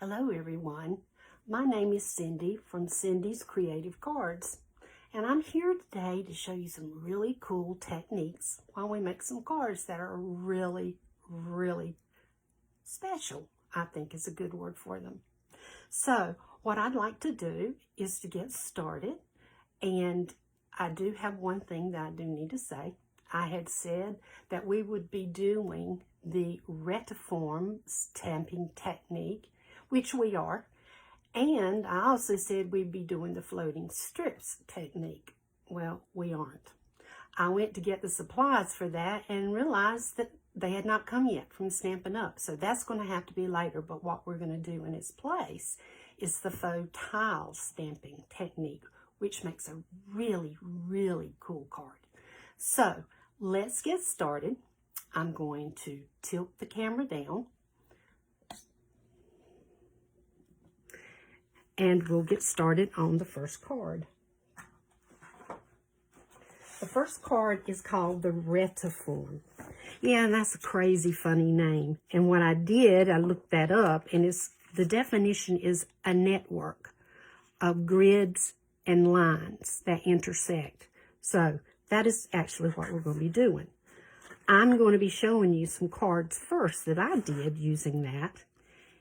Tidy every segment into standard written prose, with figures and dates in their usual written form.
Hello everyone, my name is Cindy from Cindy's Creative Cards, and I'm here today to show you some really cool techniques while we make some cards that are really special, I think is a good word for them. So what I'd like to do is to get started, and I do have one thing that I do need to say. I had said that we would be doing the Retiform stamping technique, which we are, and I also said we'd be doing the floating strips technique. Well, we aren't. I went to get the supplies for that and realized that they had not come yet from Stampin' Up, so that's going to have to be later. But what we're going to do in its place is the faux tile stamping technique, which makes a really cool card. So let's get started. I'm going to tilt the camera down, and we'll get started on the first card. The first card is called the Retiform. Yeah, and that's a crazy funny name. And what I did, I looked that up, and the definition is a network of grids and lines that intersect. So that is actually what we're going to be doing. I'm going to be showing you some cards first that I did using that.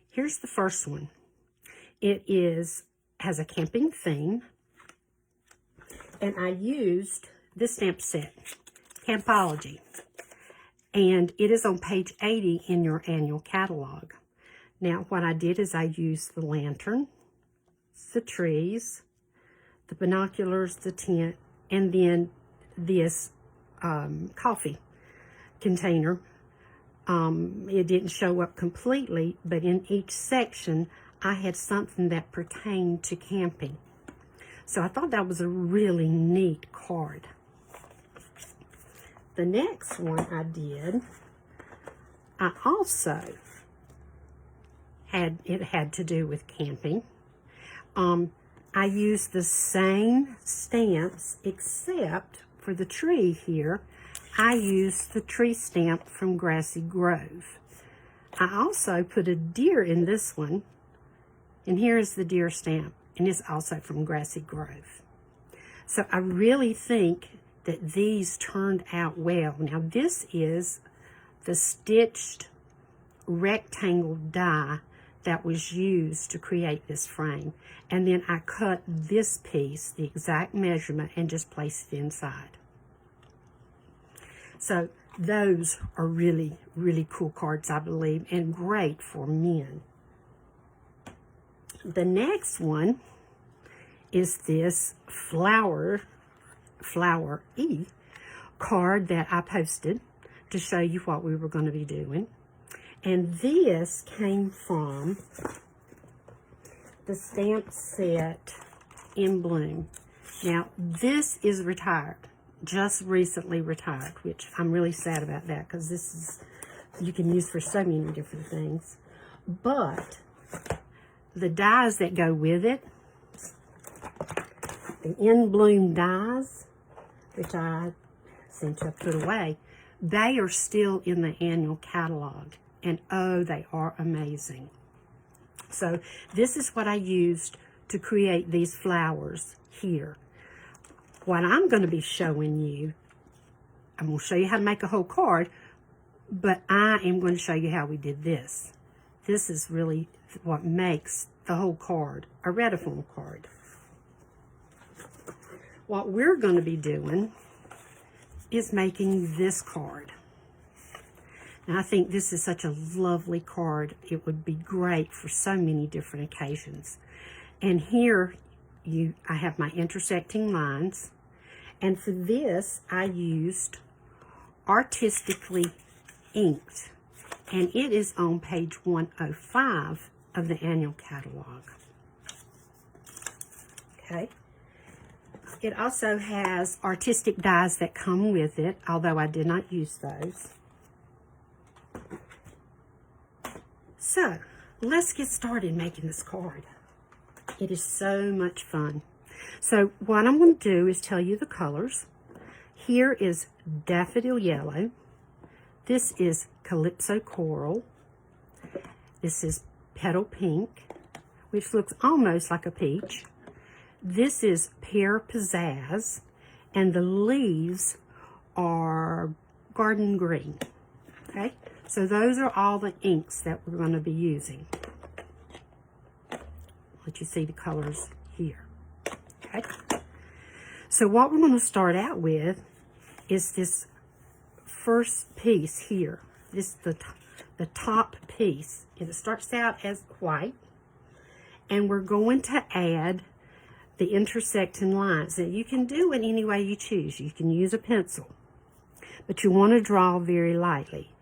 Here's the first one. It has a camping theme, and I used this stamp set, Campology, and it is on page 80 in your annual catalog. Now, what I did is I used the lantern, the trees, the binoculars, the tent, and then this coffee container. It didn't show up completely, but in each section, I had something that pertained to camping. So I thought that was a really neat card. The next one I did, I also had to do with camping. I used the same stamps, except for the tree here, I used the tree stamp from Grassy Grove. I also put a deer in this one, and here is the deer stamp, and it's also from Grassy Grove. So I really think that these turned out well. Now this is the stitched rectangle die that was used to create this frame. And then I cut this piece, the exact measurement, and just placed it inside. So those are really cool cards, I believe, and great for men. The next one is this flower E card that I posted to show you what we were going to be doing. And this came from the stamp set In Bloom. Now, this is retired, just recently retired, which I'm really sad about that, because this is, you can use for so many different things. But the dies that go with it, the In Bloom dies, which I seem to have put away, they are still in the annual catalog, and oh, they are amazing. So this is what I used to create these flowers here. What I'm going to be showing you, I'm going to show you how to make a whole card, but I am going to show you how we did this. This is really what makes the whole card a Retiform card. What we're going to be doing is making this card. Now, I think this is such a lovely card. It would be great for so many different occasions. And here I have my intersecting lines. And for this, I used Artistically Inked. And it is on page 105 of the annual catalog. Okay. It also has artistic dies that come with it, although I did not use those. So, let's get started making this card. It is so much fun. So, what I'm going to do is tell you the colors. Here is Daffodil Yellow. This is Calypso Coral. This is Petal Pink, which looks almost like a peach. This is Pear Pizzazz, and the leaves are Garden Green. Okay, so those are all the inks that we're going to be using. Let you see the colors here. Okay, so what we're going to start out with is this first piece here. This is the top piece. It starts out as white, and we're going to add the intersecting lines. Now you can do it any way you choose. You can use a pencil, but you want to draw very lightly.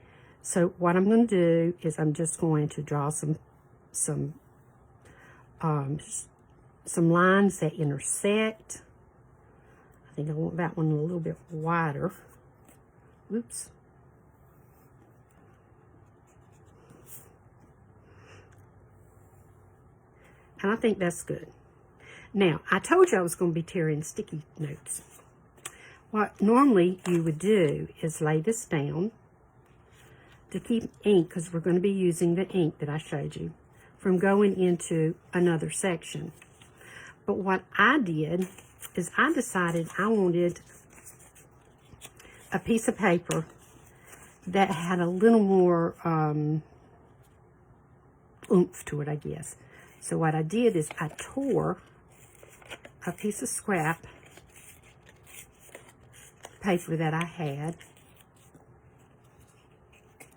So what I'm going to do is I'm just going to draw some lines that intersect. I think I want that one a little bit wider. Oops. And I think that's good. Now, I told you I was going to be tearing sticky notes. What normally you would do is lay this down to keep ink, because we're going to be using the ink that I showed you, from going into another section. But what I did is I decided I wanted a piece of paper that had a little more oomph to it, I guess. So what I did is I tore a piece of scrap paper that I had,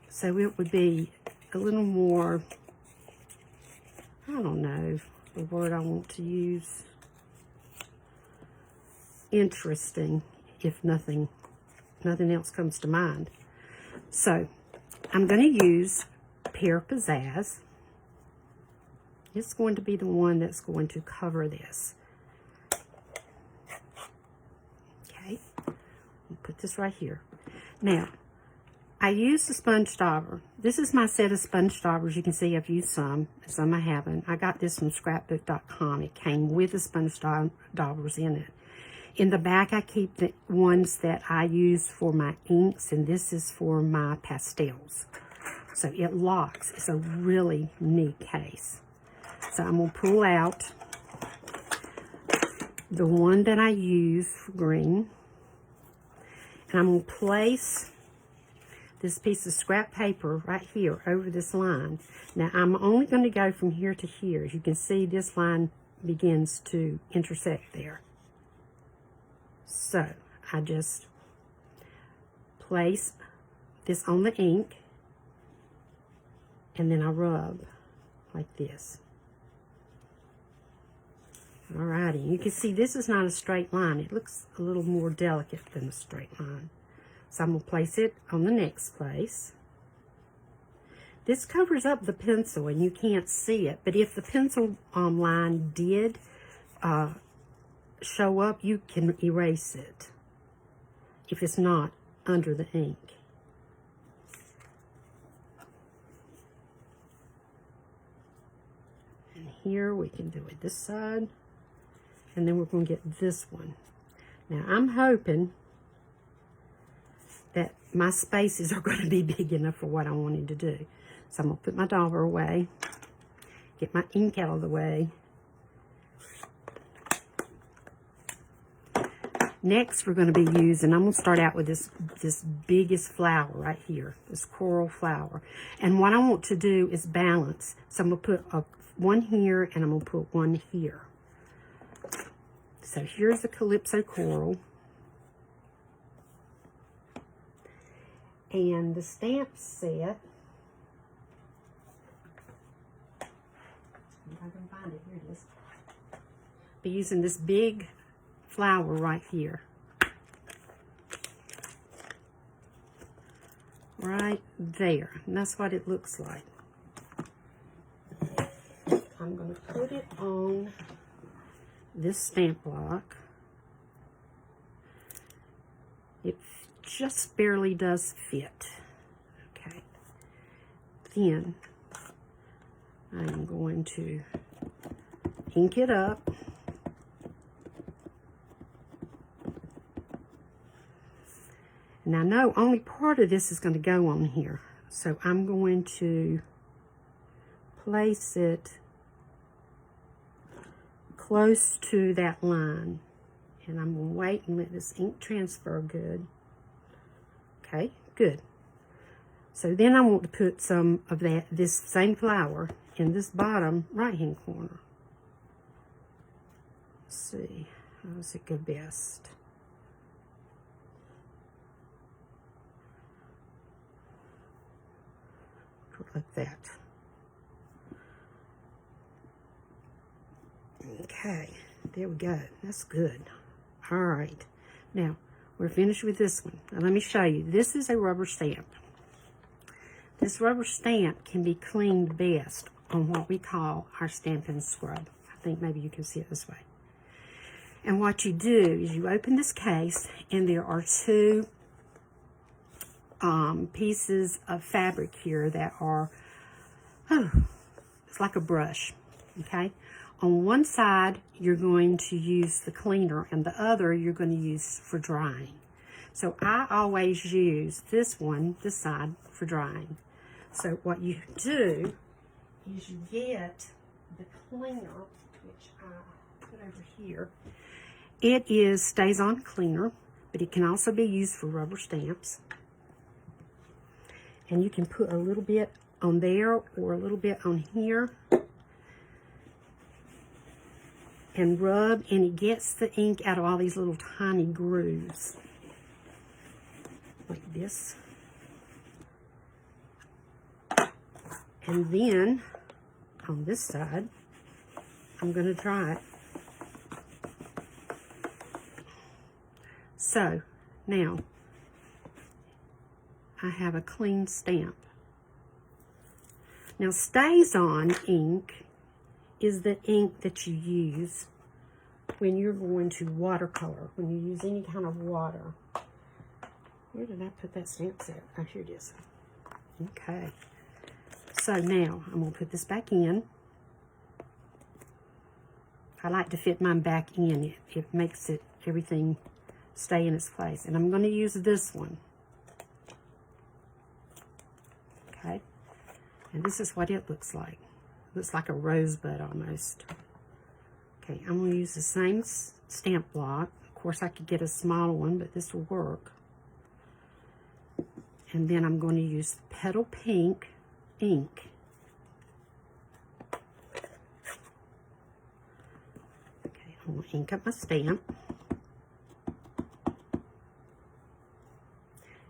so it would be a little more, I don't know the word I want to use, interesting, if nothing else comes to mind. So I'm going to use Pear Pizzazz. It's going to be the one that's going to cover this. Okay, I'll put this right here. Now, I used the sponge dauber. This is my set of sponge daubers. You can see I've used some I haven't. I got this from scrapbook.com. It came with the sponge daubers in it. In the back, I keep the ones that I use for my inks, and this is for my pastels. So it locks. It's a really neat case. So I'm going to pull out the one that I use for green, and I'm going to place this piece of scrap paper right here over this line. Now I'm only going to go from here to here. As you can see, this line begins to intersect there. So I just place this on the ink, and then I rub like this. Alrighty, you can see this is not a straight line. It looks a little more delicate than a straight line. So I'm going to place it on the next place. This covers up the pencil and you can't see it, but if the pencil line did show up, you can erase it if it's not under the ink. And here we can do it this side, and then we're going to get this one. Now I'm hoping that my spaces are going to be big enough for what I wanted to do. So I'm going to put my dauber away, get my ink out of the way. Next, we're going to be using, I'm going to start out with this biggest flower right here, this coral flower. And what I want to do is balance. So I'm going to put one here, and I'm going to put one here. So here's the Calypso coral. And the stamp set, if I can find it, here it is. Be using this big flower right here. Right there. And that's what it looks like. I'm going to put it on this stamp block. It just barely does fit. Okay. Then I'm going to ink it up. And I know only part of this is going to go on here. So I'm going to place it close to that line. And I'm going to wait and let this ink transfer good. Okay, good. So then I want to put some of this same flower in this bottom right-hand corner. Let's see, how does it go best? Put it like that. Okay, there we go. That's good. All right, now we're finished with this one. Now let me show you. This is a rubber stamp. This rubber stamp can be cleaned best on what we call our Stampin' Scrub. I think maybe you can see it this way. And what you do is you open this case, and there are two pieces of fabric here that are, it's like a brush, okay? On one side, you're going to use the cleaner, and the other you're going to use for drying. So I always use this side, for drying. So what you do is you get the cleaner, which I put over here. It stays on cleaner, but it can also be used for rubber stamps. And you can put a little bit on there or a little bit on here. And rub, and it gets the ink out of all these little tiny grooves. Like this. And then, on this side, I'm going to dry it. So, now, I have a clean stamp. Now, stays on ink is the ink that you use when you're going to watercolor, when you use any kind of water. Where did I put that stamp set? Oh, here it is. Okay. So now, I'm going to put this back in. I like to fit mine back in. It makes everything stay in its place. And I'm going to use this one. Okay. And this is what it looks like. It looks like a rosebud almost. Okay, I'm going to use the same stamp block. Of course, I could get a smaller one, but this will work. And then I'm going to use Petal Pink ink. Okay, I'm going to ink up my stamp.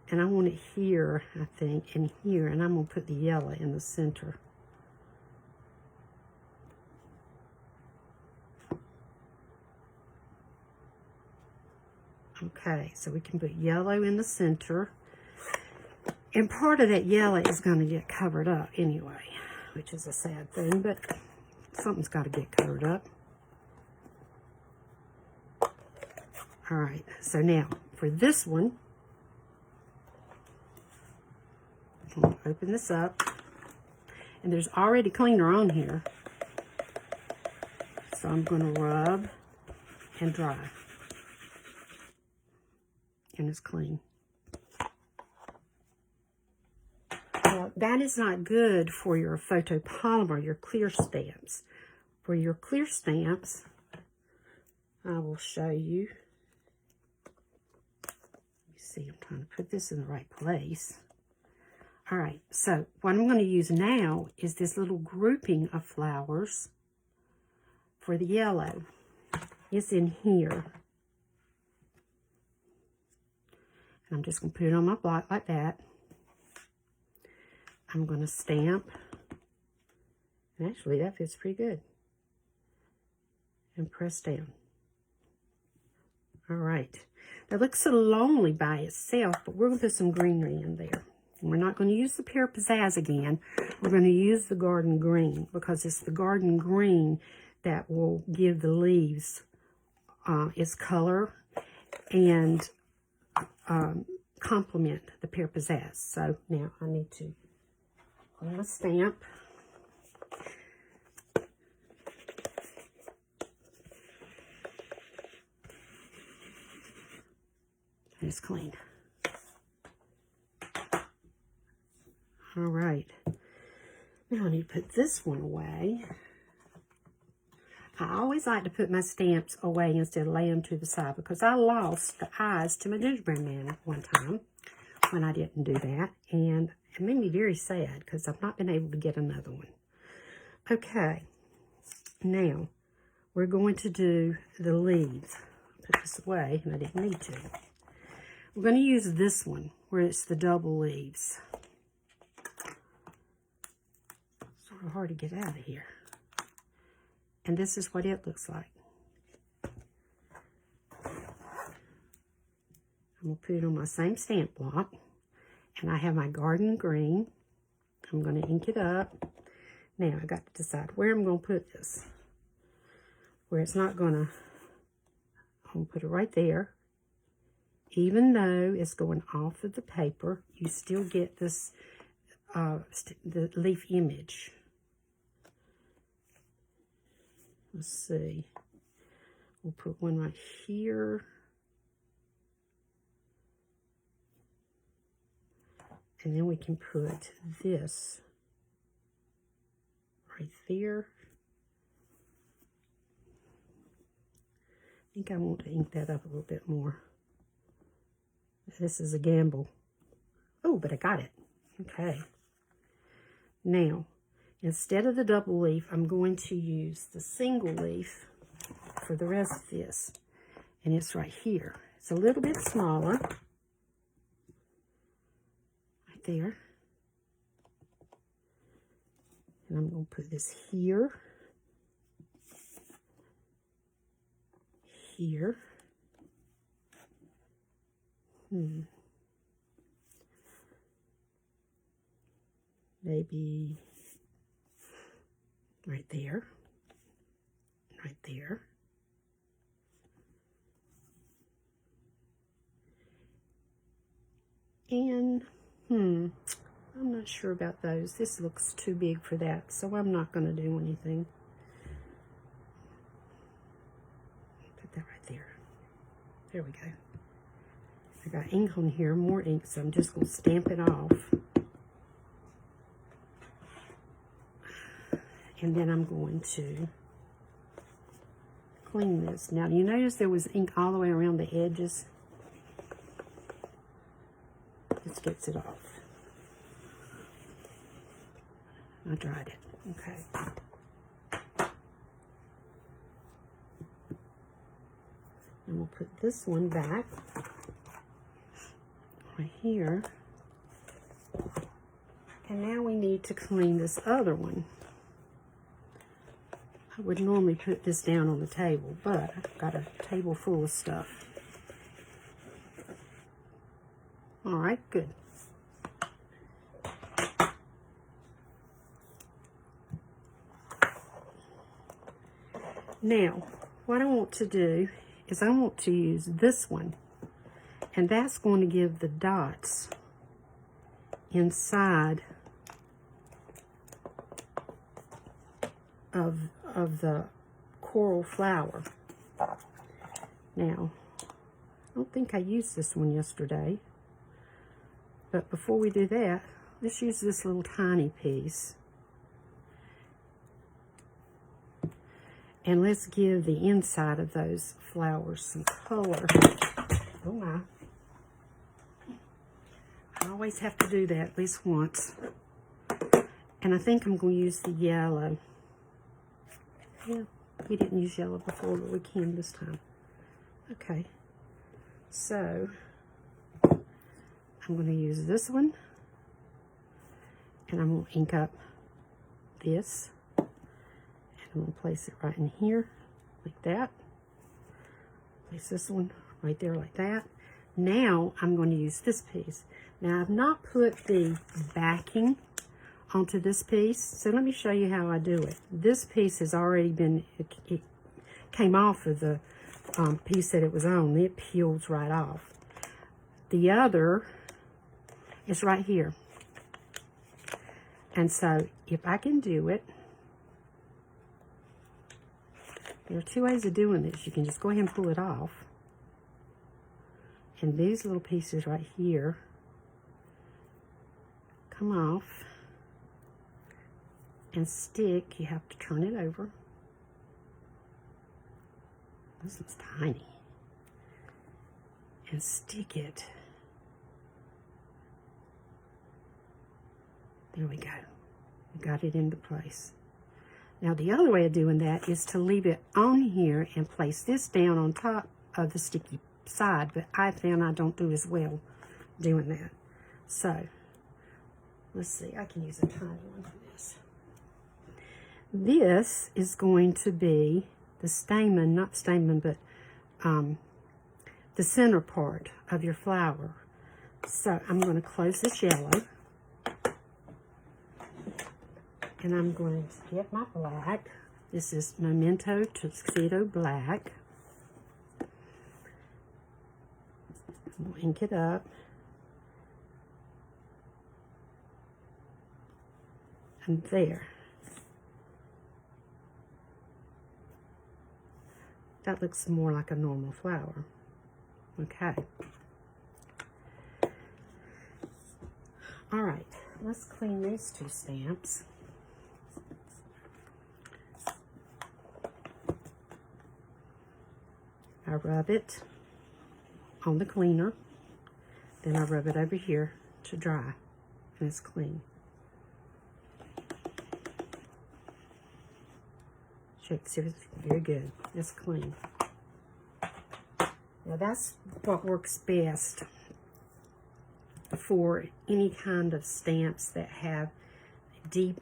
And I want it here, I think, and here. And I'm going to put the yellow in the center. Okay, so we can put yellow in the center. And part of that yellow is going to get covered up anyway, which is a sad thing, but something's got to get covered up. All right, so now for this one, I'm going to open this up. And there's already cleaner on here. So I'm going to rub and dry. And it's clean. Now, that is not good for your photopolymer, your clear stamps. For your clear stamps, I will show you. You see, I'm trying to put this in the right place. All right, so what I'm going to use now is this little grouping of flowers for the yellow. It's in here. And I'm just going to put it on my block like that. I'm going to stamp. And actually, that fits pretty good. And press down. All right. That looks so lonely by itself, but we're going to put some greenery in there. And we're not going to use the Pear Pizzazz again. We're going to use the garden green because it's the garden green that will give the leaves its color and complement the Pear Pizzazz. So now I need to on my stamp. And it's clean. All right. Now I need to put this one away. I always like to put my stamps away instead of lay them to the side because I lost the eyes to my gingerbread man at one time when I didn't do that. And it made me very sad because I've not been able to get another one. Okay, now we're going to do the leaves. Put this away, and I didn't need to. We're going to use this one where it's the double leaves. Sort of hard to get out of here. And this is what it looks like. I'm going to put it on my same stamp block. And I have my garden green. I'm going to ink it up. Now I got to decide where I'm going to put this. Where it's not going to, I'm going to put it right there. Even though it's going off of the paper, you still get this, the leaf image. Let's see. We'll put one right here. And then we can put this right there. I think I want to ink that up a little bit more. This is a gamble. Oh, but I got it. Okay. Now, instead of the double leaf, I'm going to use the single leaf for the rest of this. And it's right here. It's a little bit smaller. Right there. And I'm going to put this here. Here. Maybe right there, right there. And, I'm not sure about those. This looks too big for that, so I'm not going to do anything. Put that right there. There we go. I got ink on here, more ink, so I'm just going to stamp it off. And then I'm going to clean this. Now, you notice there was ink all the way around the edges? This gets it off. I dried it. Okay. And we'll put this one back right here. And now we need to clean this other one. I would normally put this down on the table, but I've got a table full of stuff. All right, good. Now, what I want to do is I want to use this one, and that's going to give the dots inside of the coral flower. Now, I don't think I used this one yesterday, but before we do that, let's use this little tiny piece. And let's give the inside of those flowers some color. Oh my. I always have to do that at least once. And I think I'm going to use the yellow. Yeah, we didn't use yellow before, but we can this time. Okay. So, I'm going to use this one. And I'm going to ink up this. I'm going to place it right in here, like that. Place this one right there like that. Now, I'm going to use this piece. Now, I've not put the backing onto this piece, so let me show you how I do it. This piece has already been, it came off of the piece that it was on. It peels right off. The other is right here. And so, if I can do it, there are two ways of doing this. You can just go ahead and pull it off. And these little pieces right here come off. and stick, you have to turn it over. This one's tiny. And stick it. There we go. We got it into place. Now the other way of doing that is to leave it on here and place this down on top of the sticky side, but I found I don't do as well doing that. So, let's see, I can use a tiny one for this. This is going to be the stamen, not stamen, but the center part of your flower. So I'm going to close this yellow. And I'm going to get my black. This is Memento Tuxedo Black. We'll ink it up. And there. That looks more like a normal flower. Okay. All right, let's clean these two stamps. I rub it on the cleaner, then I rub it over here to dry, and it's clean. Shakes everything very good. It's clean. Now that's what works best for any kind of stamps that have deep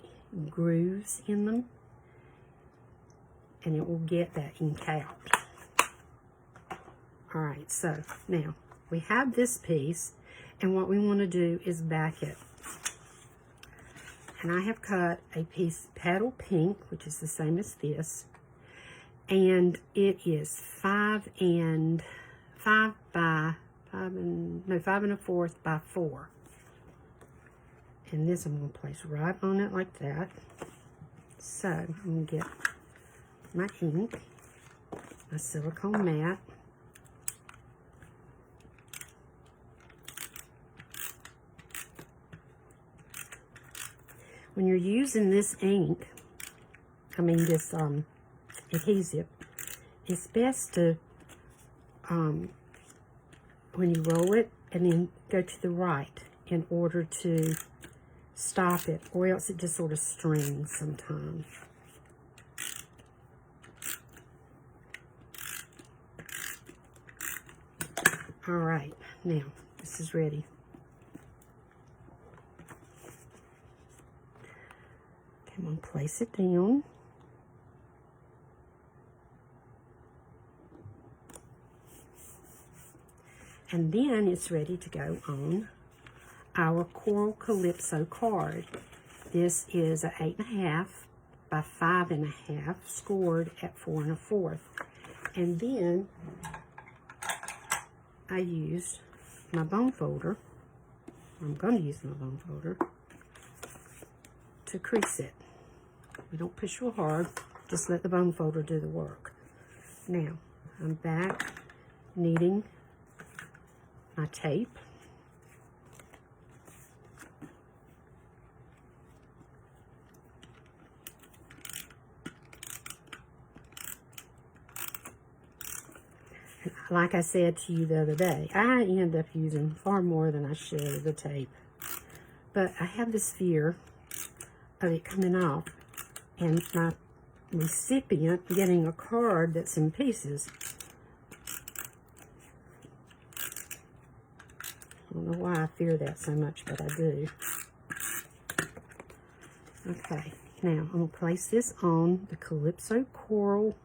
grooves in them, and it will get that ink out. All right, so now we have this piece, and what we want to do is back it. And I have cut a piece paddle pink, which is the same as this, and it is 5 1/4 by 4. And this I'm going to place right on it like that. So I'm going to get my ink, my silicone mat. When you're using this ink, this adhesive, it's best to, when you roll it, and then go to the right in order to stop it, or else it just sort of strings sometimes. All right, now this is ready. I'm going to place it down. And then it's ready to go on our Coral Calypso card. This is an 8 1/2 by 5 1/2, scored at 4 1/4. And then I used my bone folder. I'm going to use my bone folder to crease it. We don't push real hard, just let the bone folder do the work. Now, I'm back kneading my tape. Like I said to you the other day, I end up using far more than I should of the tape. But I have this fear of it coming off and my recipient getting a card that's in pieces. I don't know why I fear that so much, but I do. Okay, now I'm going to place this on the Calypso Coral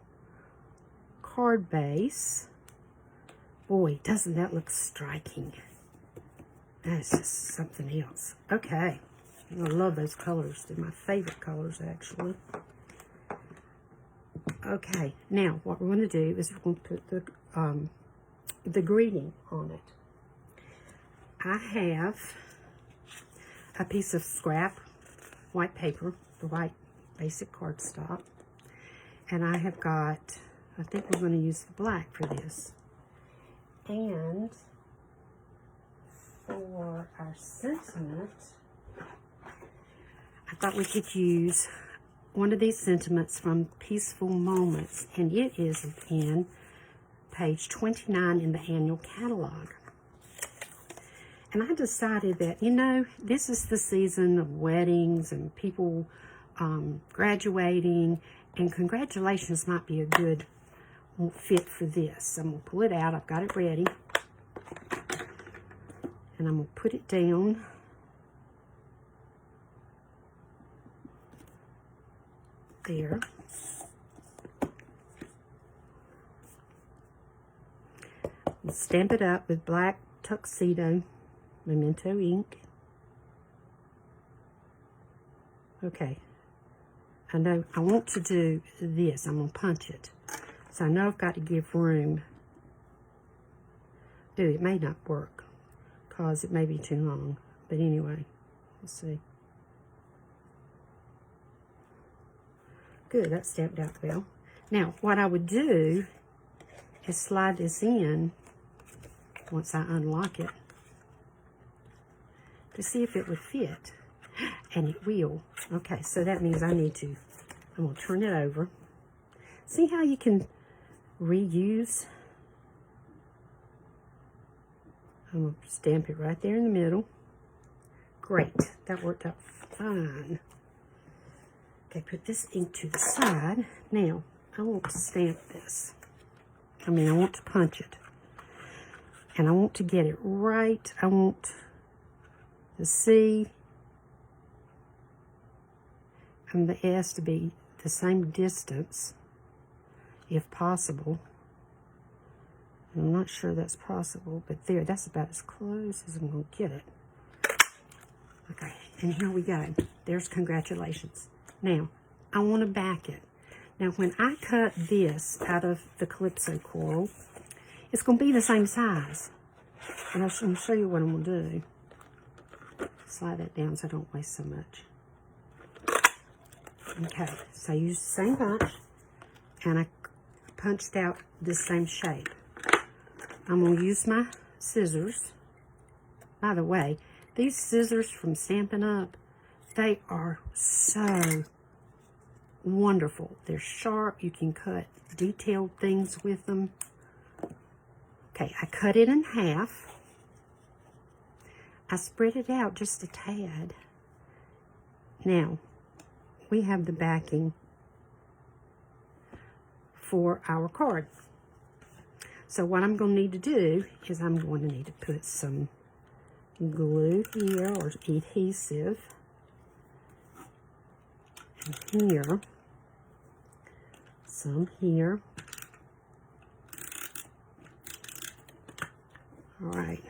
card base. Boy, doesn't that look striking? That's just something else. Okay, I love those colors. They're my favorite colors, actually. Okay, now what we're going to do is we're going to put the greeting on it. I have a piece of scrap white paper, the white basic cardstock, and I have got, I think we're going to use the black for this. And for our sentiment, I thought we could use one of these sentiments from Peaceful Moments, and it is in page 29 in the annual catalog. And I decided that, you know, this is the season of weddings and people graduating, and congratulations might be a good fit for this. I'm going to pull it out. I've got it ready. And I'm going to put it down. There. And stamp it up with black tuxedo memento ink. Okay. I know I want to do this. I'm going to punch it. So I know I've got to give room. Dude, it may not work because it may be too long. But anyway, let's see. Good, that stamped out well. Now, what I would do is slide this in once I unlock it to see if it would fit. And it will. Okay, so that means I'm going to turn it over. See how you can reuse? I'm going to stamp it right there in the middle. Great, that worked out fine. Okay, put this ink to the side. Now, I want to stamp this. I want to punch it. And I want to get it right. I want the C and the S to be the same distance, if possible. And I'm not sure that's possible, but there, that's about as close as I'm going to get it. Okay, and here we go. There's congratulations. Now, I want to back it. Now, when I cut this out of the Calypso coral, it's going to be the same size. And I'm going to show you what I'm going to do. Slide that down so I don't waste so much. Okay, so I used the same punch, and I punched out this same shape. I'm going to use my scissors. By the way, these scissors from Stampin' Up, they are so wonderful. They're sharp. You can cut detailed things with them. Okay, I cut it in half. I spread it out just a tad. Now, we have the backing for our card. So what I'm going to need to do is I'm going to need to put some glue here, or adhesive, and here, some here. All right,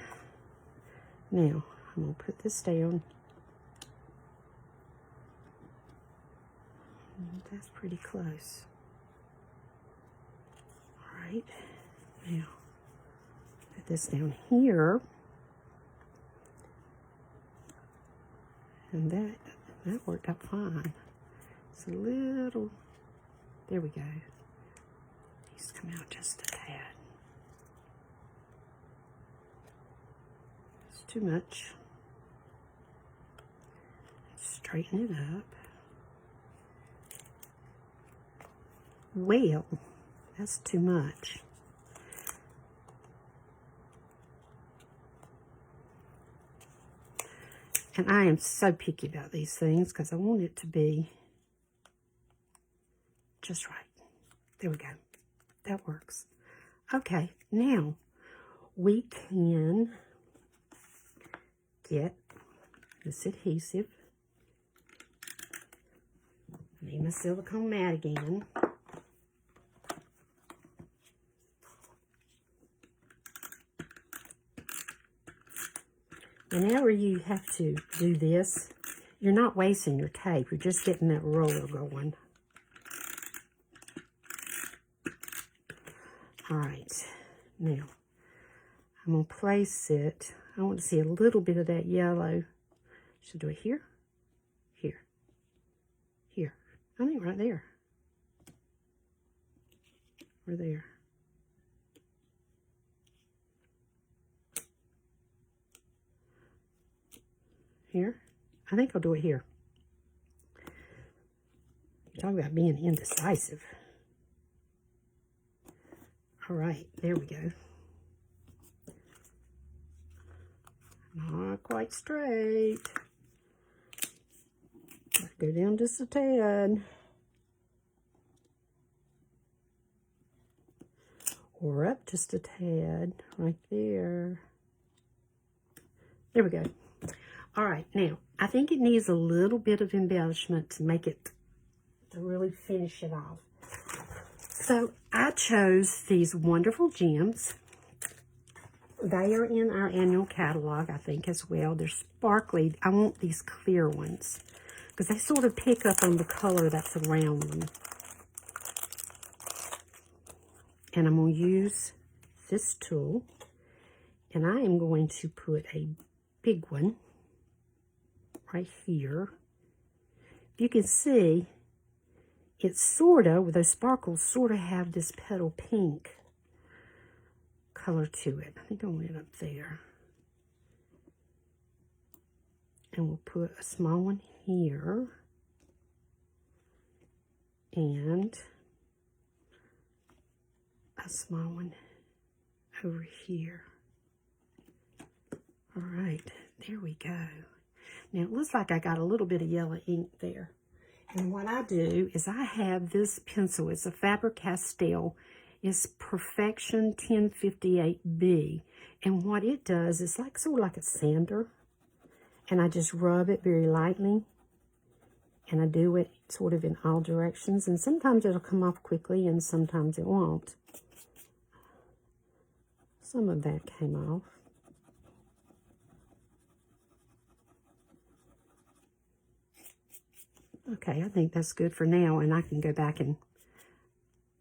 now I'm going to put this down. That's pretty close. All right, now put this down here. And that worked out fine. It's a little, there we go. These come out just a tad. It's too much. Straighten it up. Well, that's too much. And I am so picky about these things because I want it to be just right. There we go. That works. Okay, now we can get this adhesive. I need my silicone mat again. Whenever you have to do this, you're not wasting your tape. You're just getting that roller going. All right. Now, I'm going to place it. I want to see a little bit of that yellow. Should I do it here? Here. Here. I think right there. Or there. Here. I think I'll do it here. talk about being indecisive. All right, there we go. Not quite straight. Go down just a tad. Or up just a tad, right there. There we go. All right, now, I think it needs a little bit of embellishment to make it, to really finish it off. So, I chose these wonderful gems. They are in our annual catalog, I think, as well. They're sparkly. I want these clear ones because they sort of pick up on the color that's around them. And I'm going to use this tool, and I am going to put a big one right here. You can see it's sort of, with those sparkles, sort of have this petal pink color to it. I think I want it up there. And we'll put a small one here. And a small one over here. All right, there we go. Now it looks like I got a little bit of yellow ink there. And what I do is I have this pencil. It's a Faber-Castell. It's Perfection 1058B. And what it does is like sort of like a sander. And I just rub it very lightly. And I do it sort of in all directions. And sometimes it'll come off quickly and sometimes it won't. Some of that came off. Okay, I think that's good for now, and I can go back and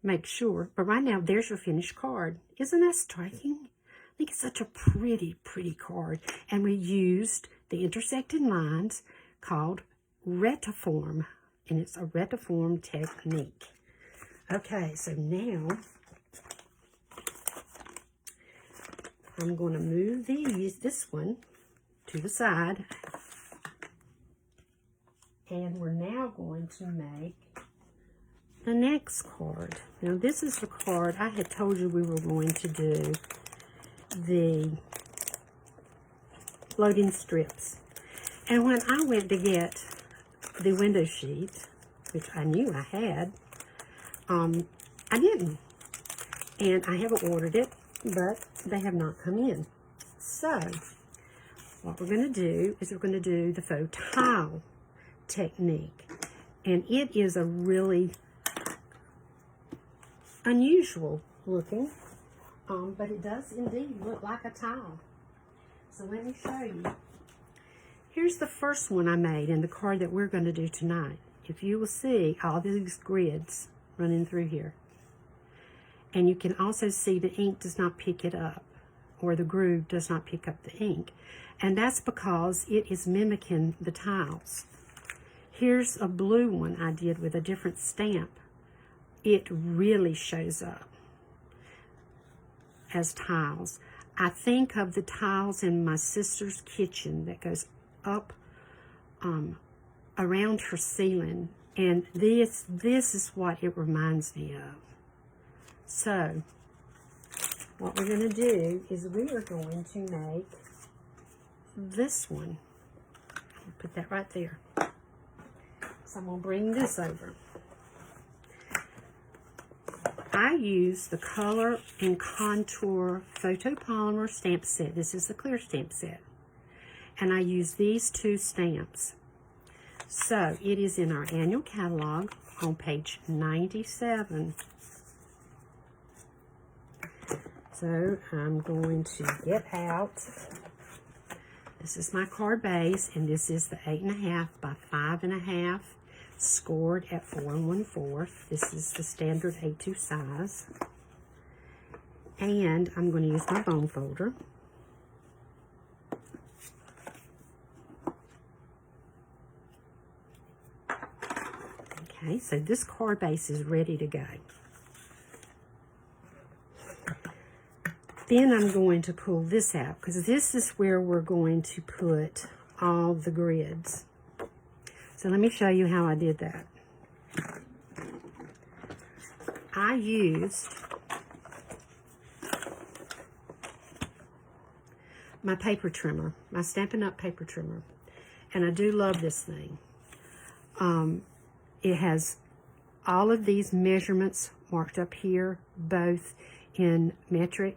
make sure. But right now, there's your finished card. Isn't that striking? I think it's such a pretty, pretty card. And we used the intersected lines called Retiform, and it's a Retiform technique. Okay, so now I'm going to move this one to the side. And we're now going to make the next card. Now, this is the card I had told you we were going to do the floating strips. And when I went to get the window sheet, which I knew I had, I didn't. And I have ordered it, but they have not come in. So, what we're going to do is we're going to do the faux tile technique, and it is a really unusual looking, but it does indeed look like a tile. So let me show you. Here's the first one I made in the card that we're going to do tonight. If you will see all these grids running through here, and you can also see the ink does not pick it up, or the groove does not pick up the ink, and that's because it is mimicking the tiles. Here's a blue one I did with a different stamp. It really shows up as tiles. I think of the tiles in my sister's kitchen that goes up around her ceiling, and this is what it reminds me of. So, what we're going to do is we are going to make this one. I'll put that right there. So I'm going to bring this over. I use the Color and Contour Photopolymer stamp set. This is the clear stamp set. And I use these two stamps. So it is in our annual catalog on page 97. So I'm going to get out. This is my card base, and this is the 8.5 by 5.5. Scored at 4 1/4. This is the standard A2 size. And I'm going to use my bone folder. Okay, so this card base is ready to go. Then I'm going to pull this out, because this is where we're going to put all the grids. So let me show you how I did that. I used my paper trimmer, my Stampin' Up! Paper trimmer. And I do love this thing. It has all of these measurements marked up here, both in metric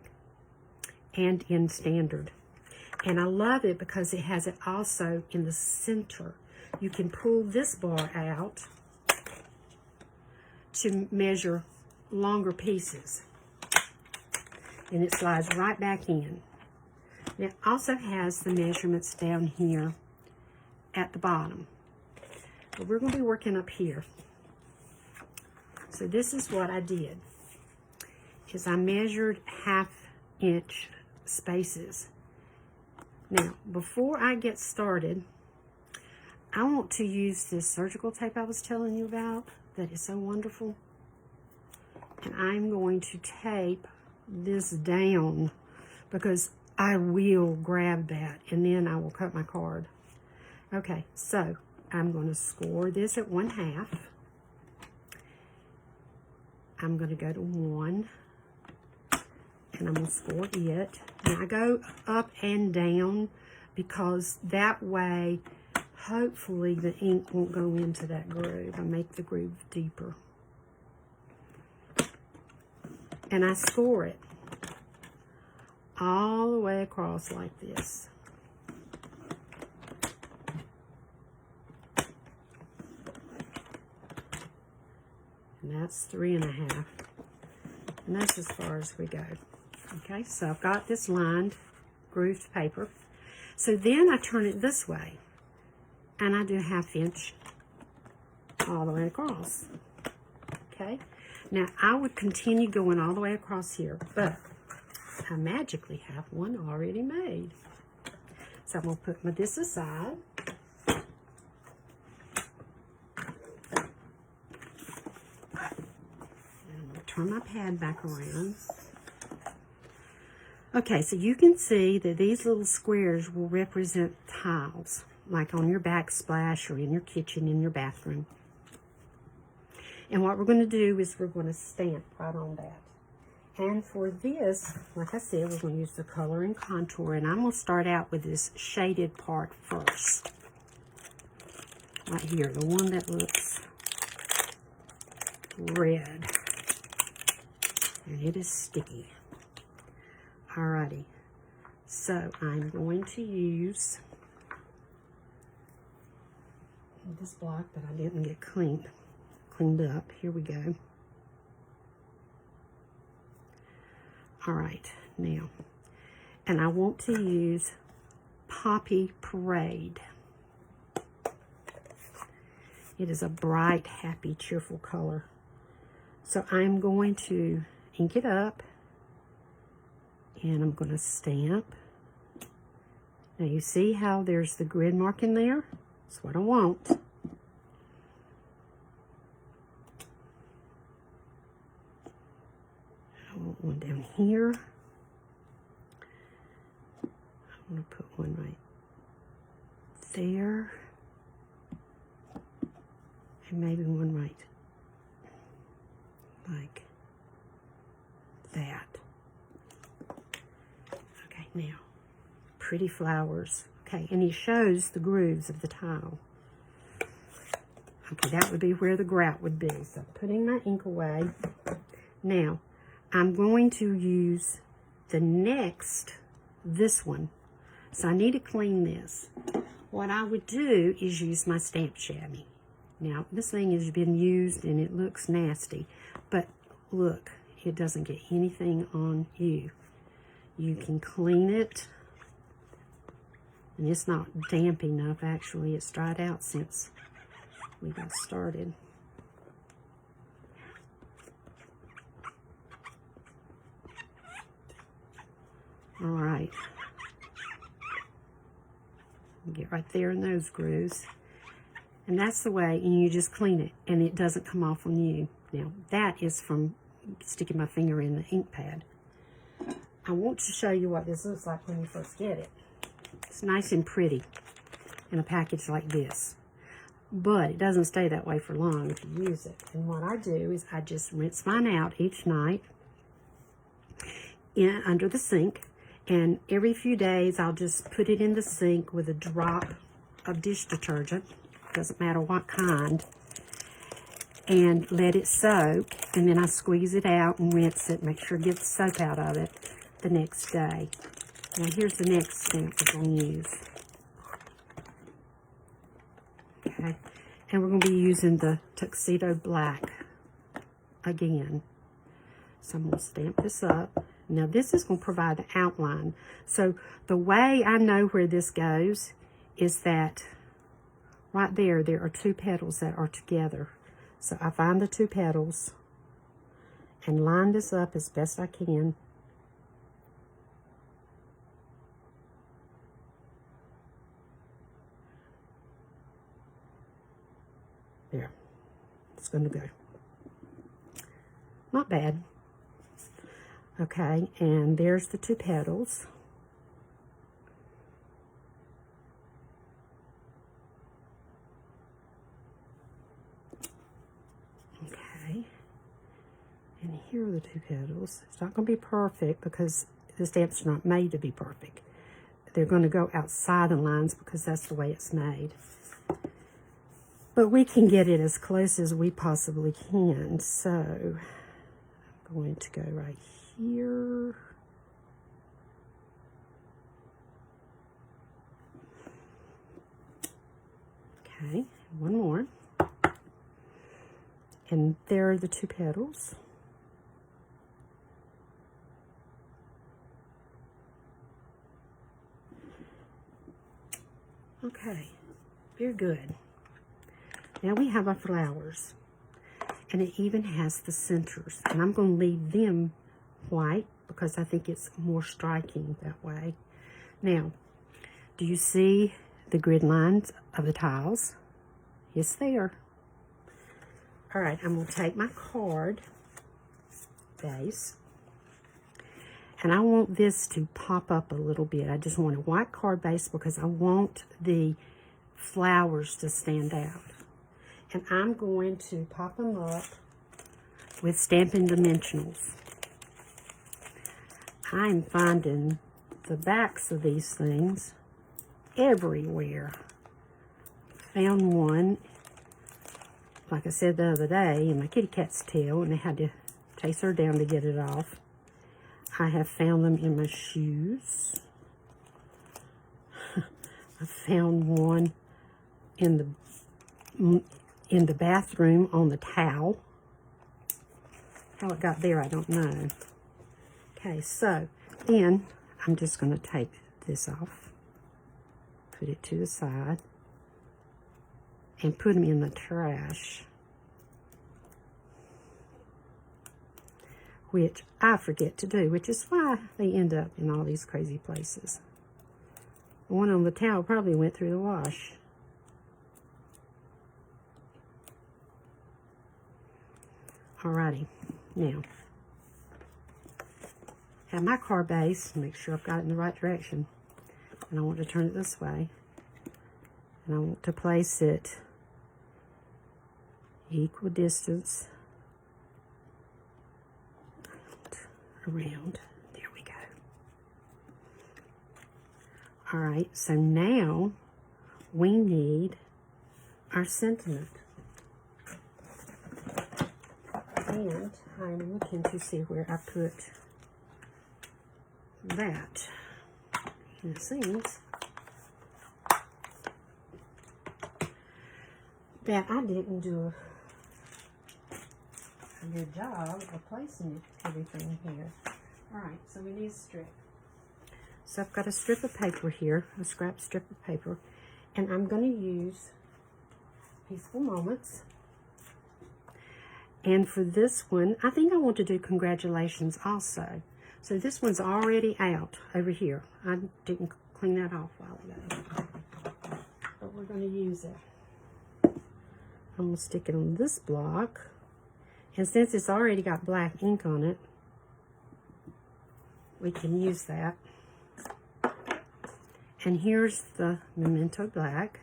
and in standard. And I love it because it has it also in the center. You can pull this bar out to measure longer pieces. And it slides right back in. It also has the measurements down here at the bottom. But we're going to be working up here. So this is what I did. Is I measured 1/2 inch spaces. Now, before I get started, I want to use this surgical tape I was telling you about that is so wonderful. And I'm going to tape this down because I will grab that and then I will cut my card. Okay, so I'm going to score this at 1/2. I'm going to go to 1 and I'm going to score it. And I go up and down because that way, hopefully, the ink won't go into that groove. I make the groove deeper. And I score it all the way across like this. And that's 3 1/2. And that's as far as we go. Okay, so I've got this lined, grooved paper. So then I turn it this way. And I do 1/2 inch all the way across. Okay, now I would continue going all the way across here, but I magically have one already made. So I'm going to put this aside. And I'm going to turn my pad back around. Okay, so you can see that these little squares will represent tiles, like on your backsplash or in your kitchen, in your bathroom. And what we're going to do is we're going to stamp right on that. And for this, like I said, we're going to use the color and contour. And I'm going to start out with this shaded part first. Right here, the one that looks red. And it is sticky. Alrighty. So I'm going to use this block that I didn't get cleaned up. Here we go. All right, now, and I want to use Poppy Parade. It is a bright, happy, cheerful color. So I'm going to ink it up, and I'm going to stamp. Now you see how there's the grid mark in there? That's what I want. One down here. I'm going to put one right there. And maybe one right like that. Okay, now, pretty flowers. Okay, and he shows the grooves of the tile. Okay, that would be where the grout would be. So putting my ink away. Now, I'm going to use the next, this one. So I need to clean this. What I would do is use my stamp chamois. Now, this thing has been used and it looks nasty. But look, it doesn't get anything on you. You can clean it. And it's not damp enough, actually. It's dried out since we got started. All right. Get right there in those grooves. And that's the way, and you just clean it, and it doesn't come off on you. Now, that is from sticking my finger in the ink pad. I want to show you what this looks like when you first get it. It's nice and pretty in a package like this. but it doesn't stay that way for long if you use it. And what I do is I just rinse mine out each night under the sink, and every few days I'll just put it in the sink with a drop of dish detergent, doesn't matter what kind, and let it soak, and then I squeeze it out and rinse it, make sure to get the soap out of it the next day. Now here's the next stamp we're going to use. Okay, and we're going to be using the Tuxedo Black again. So I'm going to stamp this up. Now this is going to provide the outline. So the way I know where this goes is that right there are two petals that are together. So I find the two petals and line this up as best I can. There, it's going to go. Not bad. Okay, and there's the two petals. Okay, and here are the two petals. It's not going to be perfect because the stamp's not made to be perfect. They're going to go outside the lines because that's the way it's made. But we can get it as close as we possibly can. So I'm going to go right here. Okay, one more. And there are the two petals. Okay, very good. Now we have our flowers, and it even has the centers, and I'm going to leave them white because I think it's more striking that way. Now, do you see the grid lines of the tiles? It's there. All right, I'm going to take my card base, and I want this to pop up a little bit. I just want a white card base because I want the flowers to stand out. And I'm going to pop them up with Stampin' Dimensionals. I'm finding the backs of these things everywhere. Found one, like I said the other day, in my kitty cat's tail, and I had to chase her down to get it off. I have found them in my shoes. I found one in the bathroom on the towel. How it got there, I don't know. Okay, so then I'm just going to take this off, put it to the side, and put them in the trash, which I forget to do, which is why they end up in all these crazy places. The one on the towel probably went through the wash. Alrighty, now, have my card base, make sure I've got it in the right direction, and I want to turn it this way, and I want to place it equal distance around. There we go. Alright, so now we need our sentiment. And I'm looking to see where I put that. And it seems that I didn't do a good job of placing everything here. Alright, so we need a strip. So I've got a strip of paper here, a scrap strip of paper, and I'm going to use Peaceful Moments. And for this one, I think I want to do Congratulations also. So this one's already out over here. I didn't clean that off a while ago. But we're going to use it. I'm going to stick it on this block. And since it's already got black ink on it, we can use that. And here's the Memento Black.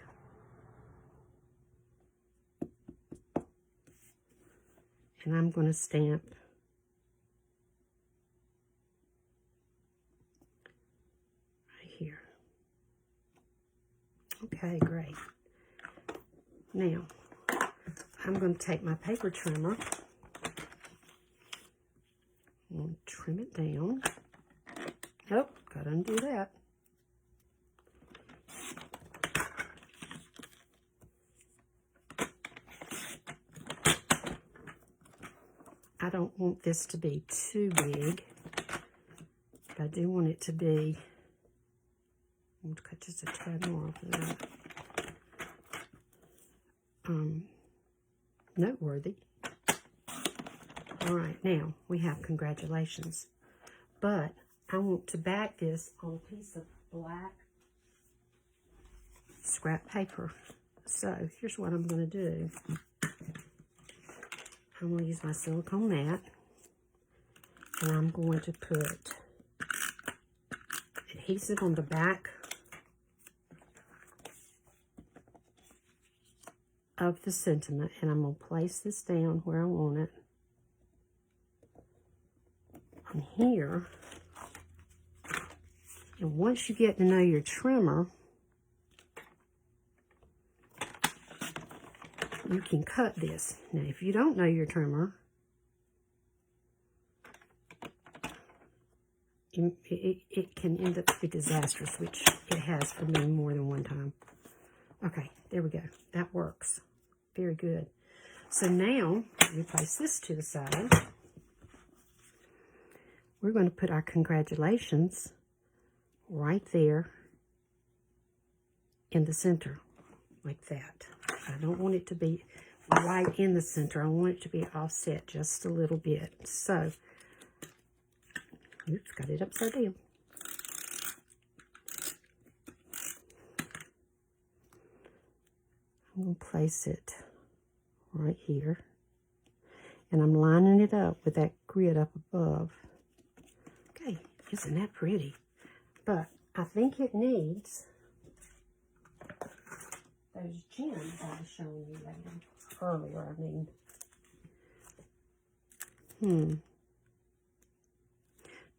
And I'm going to stamp right here. Okay, great. Now, I'm going to take my paper trimmer and trim it down. Oh, got to undo that. I don't want this to be too big, but I do want it to be, I'm going to cut just a tad more off of that. Noteworthy. All right, now we have congratulations, but I want to back this on a piece of black scrap paper. So here's what I'm going to do. I'm going to use my silicone mat, and I'm going to put adhesive on the back of the sentiment, and I'm going to place this down where I want it. And here, and once you get to know your trimmer, you can cut this. Now, if you don't know your trimmer, it can end up to be disastrous, which it has for me more than one time. Okay, there we go. That works. Very good. So now, we place this to the side. We're going to put our congratulations right there in the center, like that. I don't want it to be right in the center. I want it to be offset just a little bit. So, oops, got it upside down. I'm going to place it right here. And I'm lining it up with that grid up above. Okay, isn't that pretty? But I think it needs those gems I was showing you earlier.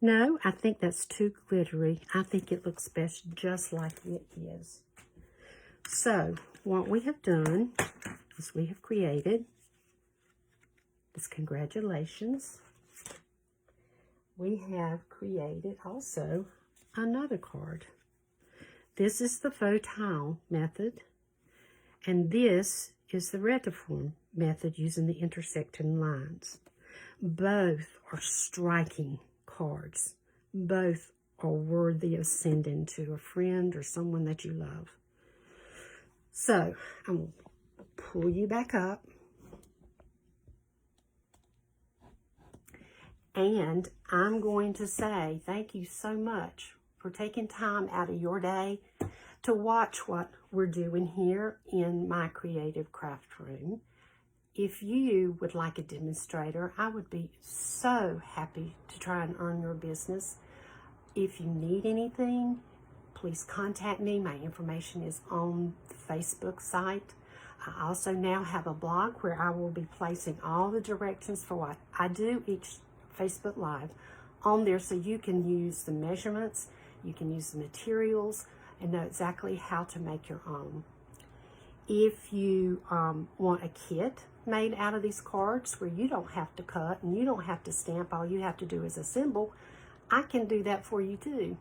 No, I think that's too glittery. I think it looks best just like it is. So, what we have done is we have created this congratulations. We have created also another card. This is the Faux tile method, and this is the Retiform method using the intersecting lines. Both are striking cards. Both are worthy of sending to a friend or someone that you love. So, I'm going to pull you back up. And I'm going to say thank you so much for taking time out of your day to watch what we're doing here in my creative craft room. If you would like a demonstrator, I would be so happy to try and earn your business. If you need anything, please contact me. My information is on the Facebook site. I also now have a blog where I will be placing all the directions for what I do each Facebook Live on there, so you can use the measurements, you can use the materials, and know exactly how to make your own. If you want a kit made out of these cards where you don't have to cut and you don't have to stamp, all you have to do is assemble, I can do that for you too.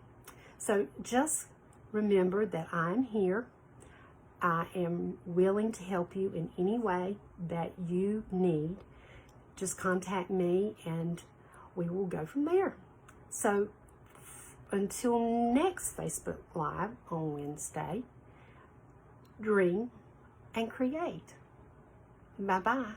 So just remember that I'm here. I am willing to help you in any way that you need. Just contact me and we will go from there. So until next Facebook Live on Wednesday, dream and create. Bye-bye.